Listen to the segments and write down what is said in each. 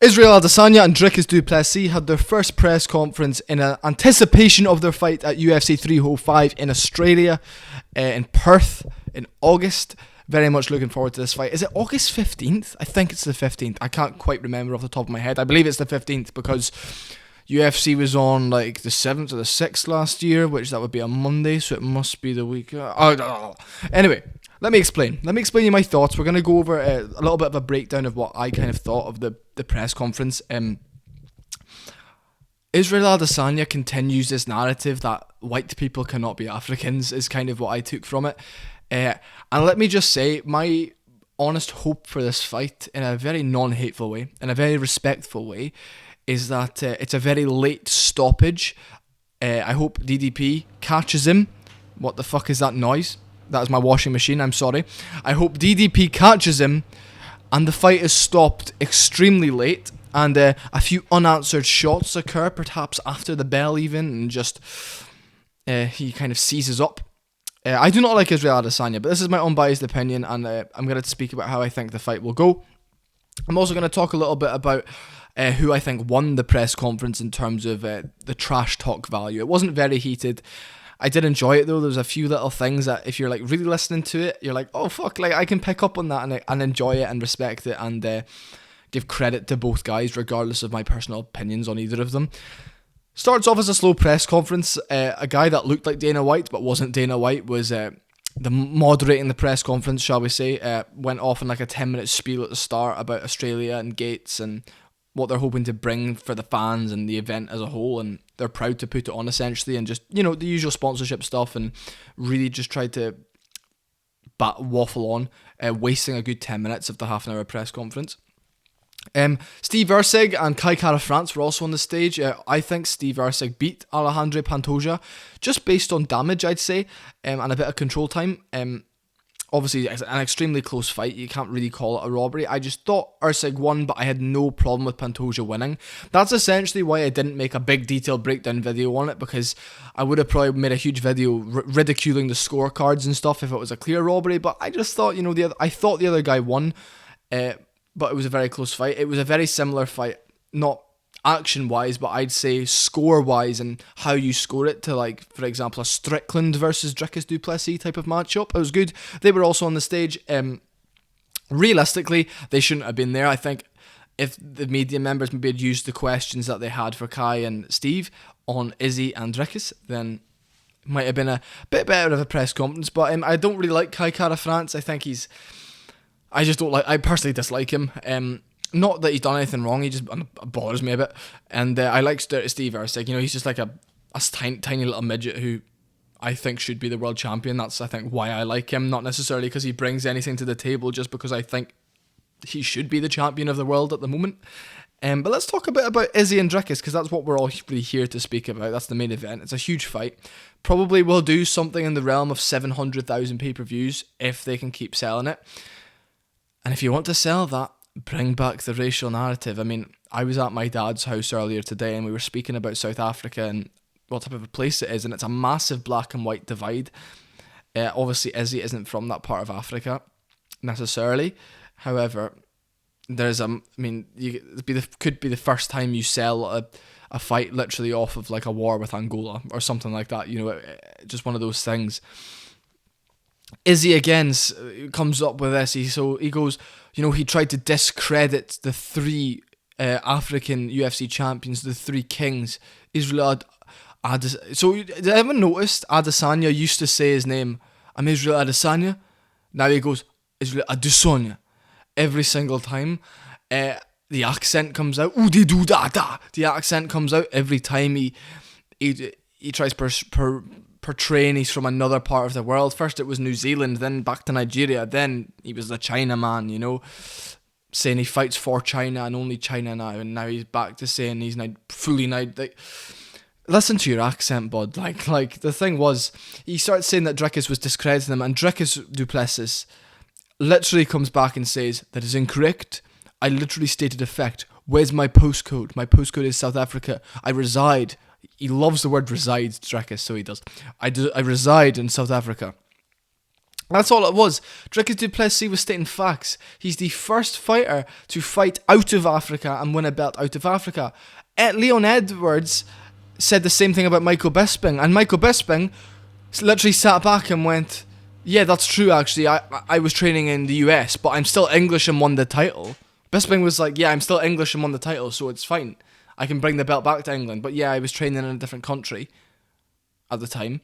Israel Adesanya and Dricus Du Plessis had their first press conference in anticipation of their fight at UFC 305 in Australia, in Perth, in August. Very much looking forward to this fight. Is it August 15th? I think it's the 15th. I can't quite remember off the top of my head. I believe it's the 15th because UFC was on like the 7th or the 6th last year, which that would be a Monday, so it must be the week. Anyway, let me explain. Let me explain you my thoughts. We're going to go over a little bit of a breakdown of what I kind of thought of the press conference. Israel Adesanya continues this narrative that white people cannot be Africans, is kind of what I took from it. And let me just say, my honest hope for this fight, in a very non-hateful way, in a very respectful way, is that it's a very late stoppage. I hope DDP catches him. What the fuck is that noise? That is my washing machine, I'm sorry. I hope DDP catches him and the fight is stopped extremely late and a few unanswered shots occur, perhaps after the bell even, and just he kind of seizes up. I do not like Israel Adesanya, but this is my unbiased opinion, and I'm going to speak about how I think the fight will go. I'm also going to talk a little bit about who I think won the press conference in terms of the trash talk value. It wasn't very heated. I did enjoy it though. There's a few little things that if you're like really listening to it, you're like, oh fuck, like I can pick up on that and enjoy it and respect it and give credit to both guys regardless of my personal opinions on either of them. Starts off as a slow press conference. A guy that looked like Dana White but wasn't Dana White was the moderating the press conference, shall we say. Went off in like a 10-minute spiel at the start about Australia and Gates and what they're hoping to bring for the fans and the event as a whole, and they're proud to put it on essentially, and just, you know, the usual sponsorship stuff, and really just tried to waffle on, wasting a good 10 minutes of the half an hour press conference. Steve Erceg and Kai Kara-France were also on the stage. I think Steve Erceg beat Alejandro Pantoja just based on damage, I'd say, and a bit of control time. Obviously, it's an extremely close fight. You can't really call it a robbery. I just thought Erceg won, but I had no problem with Pantoja winning. That's essentially why I didn't make a big detailed breakdown video on it, because I would have probably made a huge video ridiculing the scorecards and stuff if it was a clear robbery. But I just thought, you know, I thought the other guy won, but it was a very close fight. It was a very similar fight, not action-wise, but I'd say score-wise and how you score it to, like, for example, a Strickland versus Dricus Du Plessis type of matchup. It was good. They were also on the stage. Realistically, they shouldn't have been there. I think if the media members maybe had used the questions that they had for Kai and Steve on Izzy and Dricus, then it might have been a bit better of a press conference. But I don't really like Kai Kara-France. I think I personally dislike him. Not that he's done anything wrong, he just bothers me a bit. And I like Steve Erceg. You know, he's just like a tiny little midget who I think should be the world champion. That's, I think, why I like him. Not necessarily because he brings anything to the table, just because I think he should be the champion of the world at the moment. But let's talk a bit about Izzy and Dricus, because that's what we're all really here to speak about. That's the main event. It's a huge fight. Probably will do something in the realm of 700,000 pay-per-views if they can keep selling it. And if you want to sell that, bring back the racial narrative. I mean, I was at my dad's house earlier today and we were speaking about South Africa and what type of a place it is, and it's a massive black and white divide. Obviously, Izzy isn't from that part of Africa necessarily. However, could be the first time you sell a fight literally off of like a war with Angola or something like that. You know, just one of those things. Izzy again comes up with this. He goes, you know, he tried to discredit the three African UFC champions, the three kings. Israel So, did anyone notice Adesanya used to say his name, I'm Israel Adesanya? Now he goes, Israel Adesanya. Every single time. The accent comes out. Ooh, they do da da. The accent comes out every time he tries portraying he's from another part of the world. First it was New Zealand, then back to Nigeria, then he was the China man, you know, saying he fights for China and only China now, and now he's back to saying he's now fully now. Like, listen to your accent, bud. Like the thing was, he started saying that Dricus was discrediting him, and Dricus Du Plessis literally comes back and says, that is incorrect. I literally stated a fact. Where's my postcode? My postcode is South Africa. I reside. He loves the word resides, Dricus, so he does. I reside in South Africa. That's all it was. Dricus Du Plessis was stating facts. He's the first fighter to fight out of Africa and win a belt out of Africa. Leon Edwards said the same thing about Michael Bisping, and Michael Bisping literally sat back and went, yeah, that's true actually, I was training in the US, but I'm still English and won the title. Bisping was like, yeah, I'm still English and won the title, so it's fine. I can bring the belt back to England, but yeah, I was training in a different country at the time.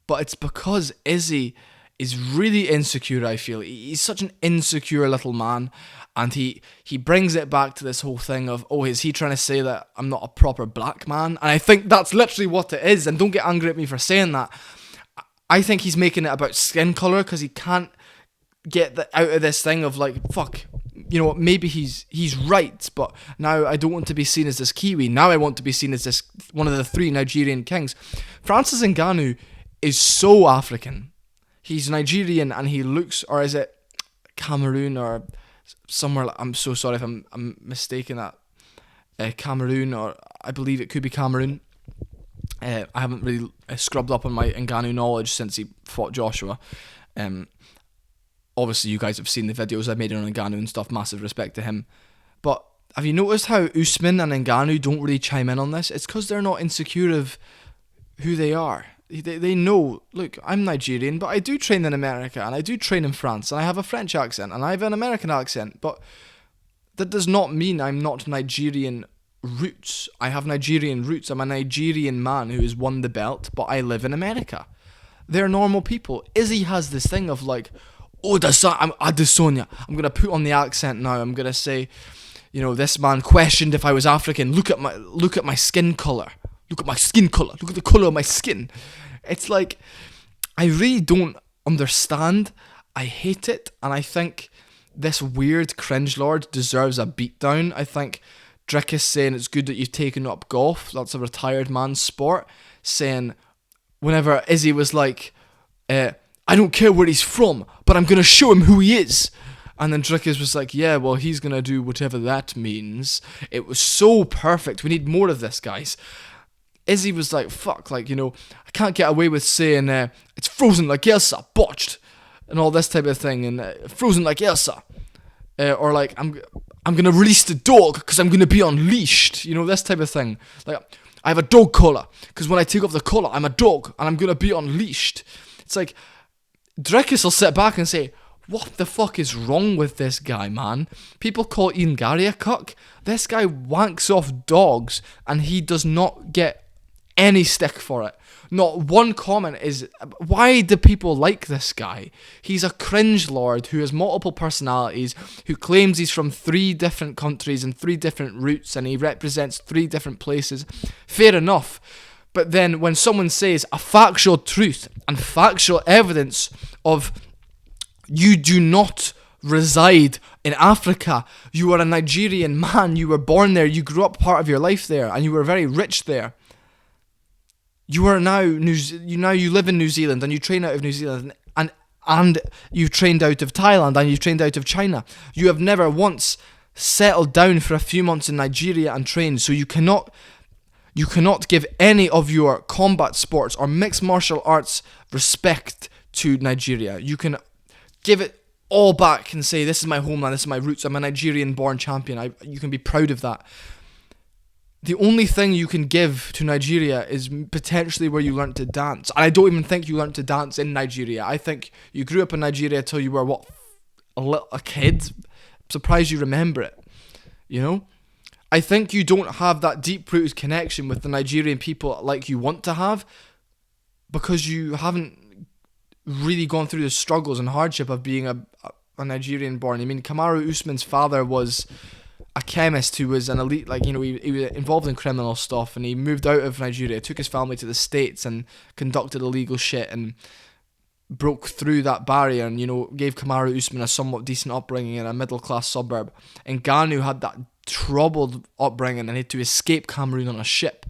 But it's because Izzy is really insecure, I feel. He's such an insecure little man, and he brings it back to this whole thing of, oh, is he trying to say that I'm not a proper black man? And I think that's literally what it is, and don't get angry at me for saying that. I think he's making it about skin colour because he can't get out of this thing of like, fuck, you know what, maybe he's right, but now I don't want to be seen as this Kiwi. Now I want to be seen as this one of the 3 Nigerian kings. Francis Ngannou is so African. He's Nigerian and he looks, or is it Cameroon or somewhere, I'm so sorry if I'm mistaken that, Cameroon, or I believe it could be Cameroon. I haven't really scrubbed up on my Ngannou knowledge since he fought Joshua. Obviously you guys have seen the videos I made on Ngannou and stuff, massive respect to him. But have you noticed how Usman and Ngannou don't really chime in on this? It's because they're not insecure of who they are. They know, look, I'm Nigerian, but I do train in America, and I do train in France, and I have a French accent, and I have an American accent, but that does not mean I'm not Nigerian roots. I have Nigerian roots. I'm a Nigerian man who has won the belt, but I live in America. They're normal people. Izzy has this thing of like, oh, I'm Adesanya. I'm going to put on the accent now. I'm going to say, you know, this man questioned if I was African. Look at my skin colour. Look at my skin colour. Look at the colour of my skin. It's like, I really don't understand. I hate it. And I think this weird cringe lord deserves a beatdown. I think Dricus saying it's good that you've taken up golf. That's a retired man's sport. Saying, whenever Izzy was like, I don't care where he's from, but I'm going to show him who he is. And then Dricus was like, yeah, well, he's going to do whatever that means. It was so perfect. We need more of this, guys. Izzy was like, fuck, like, you know, I can't get away with saying it's frozen like Elsa, botched, and all this type of thing, and frozen like Elsa. Or like, I'm going to release the dog because I'm going to be unleashed. You know, this type of thing. Like, I have a dog collar because when I take off the collar, I'm a dog and I'm going to be unleashed. It's like, Dricus will sit back and say, what the fuck is wrong with this guy, man? People call Ian Gary a cuck. This guy wanks off dogs and he does not get any stick for it. Not one comment is, why do people like this guy? He's a cringe lord who has multiple personalities, who claims he's from 3 different countries and 3 different roots, and he represents 3 different places. Fair enough. But then when someone says a factual truth and factual evidence of you do not reside in Africa, you are a Nigerian man, you were born there, you grew up part of your life there, and you were very rich there. You are now you live in New Zealand and you train out of New Zealand, and you've trained out of Thailand and you've trained out of China. You have never once settled down for a few months in Nigeria and trained, so you cannot give any of your combat sports or mixed martial arts respect to Nigeria. You can give it all back and say, this is my homeland, this is my roots, I'm a Nigerian born champion. You can be proud of that. The only thing you can give to Nigeria is potentially where you learnt to dance. And I don't even think you learnt to dance in Nigeria. I think you grew up in Nigeria till you were, a kid? I'm surprised you remember it. You know? I think you don't have that deep-rooted connection with the Nigerian people like you want to have, because you haven't really gone through the struggles and hardship of being a Nigerian born. I mean, Kamaru Usman's father was a chemist who was an elite, like, you know, he was involved in criminal stuff, and he moved out of Nigeria, took his family to the States and conducted illegal shit and broke through that barrier and, you know, gave Kamaru Usman a somewhat decent upbringing in a middle-class suburb. And Ngannou had that troubled upbringing and had to escape Cameroon on a ship.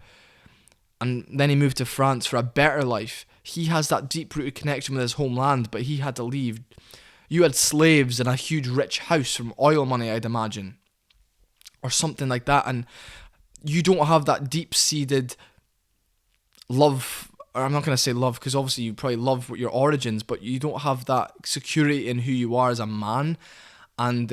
And then he moved to France for a better life. He has that deep-rooted connection with his homeland, but he had to leave. You had slaves in a huge rich house from oil money, I'd imagine, or something like that, and you don't have that deep-seated love or I'm not going to say love, because obviously you probably love your origins, but you don't have that security in who you are as a man. And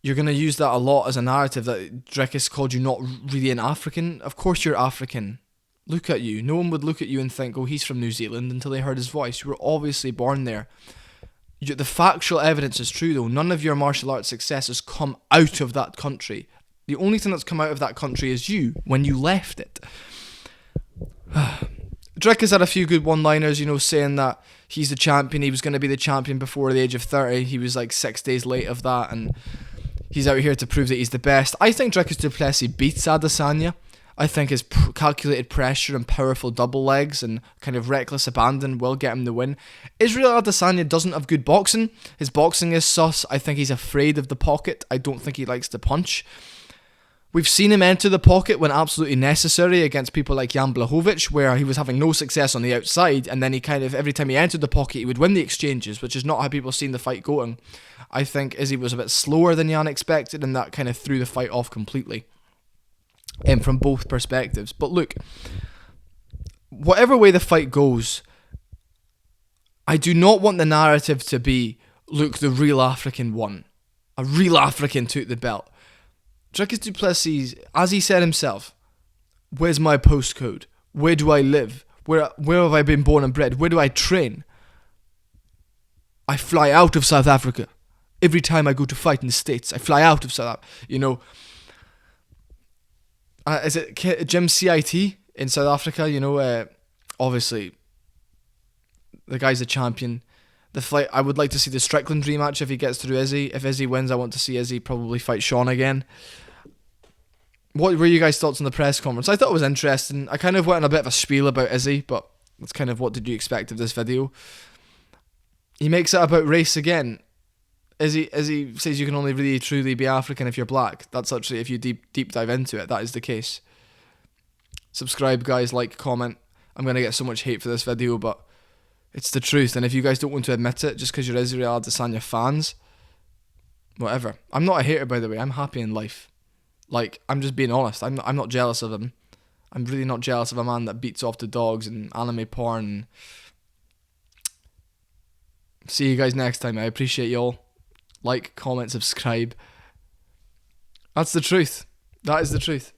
you're going to use that a lot as a narrative that Dricus called you not really an African. Of course you're African. Look at you. No one would look at you and think, oh, he's from New Zealand, until they heard his voice. You were obviously born there. The factual evidence is true, though. None of your martial arts success has come out of that country. The only thing that's come out of that country is you, when you left it. Dricus had a few good one-liners, saying that he's the champion. He was going to be the champion before the age of 30. He was like 6 days late of that, and he's out here to prove that he's the best. I think Dricus Du Plessis beats Adesanya. I think his calculated pressure and powerful double legs and kind of reckless abandon will get him the win. Israel Adesanya doesn't have good boxing. His boxing is sus. I think he's afraid of the pocket. I don't think he likes to punch. We've seen him enter the pocket when absolutely necessary against people like Jan Blachowicz, where he was having no success on the outside, and then he kind of, every time he entered the pocket, he would win the exchanges, which is not how people seen the fight going. I think Izzy was a bit slower than Jan expected, and that kind of threw the fight off completely. From both perspectives. But look, whatever way the fight goes, I do not want the narrative to be, look, the real African won. A real African took the belt. Dricus Du Plessis, as he said himself, where's my postcode? Where do I live? Where have I been born and bred? Where do I train? I fly out of South Africa. Every time I go to fight in the States, I fly out of South Africa. Is it Gym CIT in South Africa? Obviously, the guy's a champion. The fight, I would like to see the Strickland rematch if he gets through Izzy. If Izzy wins, I want to see Izzy probably fight Sean again. What were you guys' thoughts on the press conference? I thought it was interesting. I kind of went on a bit of a spiel about Izzy, but that's kind of what did you expect of this video. He makes it about race again. Izzy says you can only really truly be African if you're black. That's actually, if you deep dive into it, that is the case. Subscribe, guys, like, comment. I'm going to get so much hate for this video, but it's the truth. And if you guys don't want to admit it, just because you're Israel Adesanya fans, whatever. I'm not a hater, by the way. I'm happy in life. Like, I'm just being honest. I'm not jealous of him. I'm really not jealous of a man that beats off the dogs and anime porn. See you guys next time. I appreciate y'all. Like, comment, subscribe. That's the truth. That is the truth.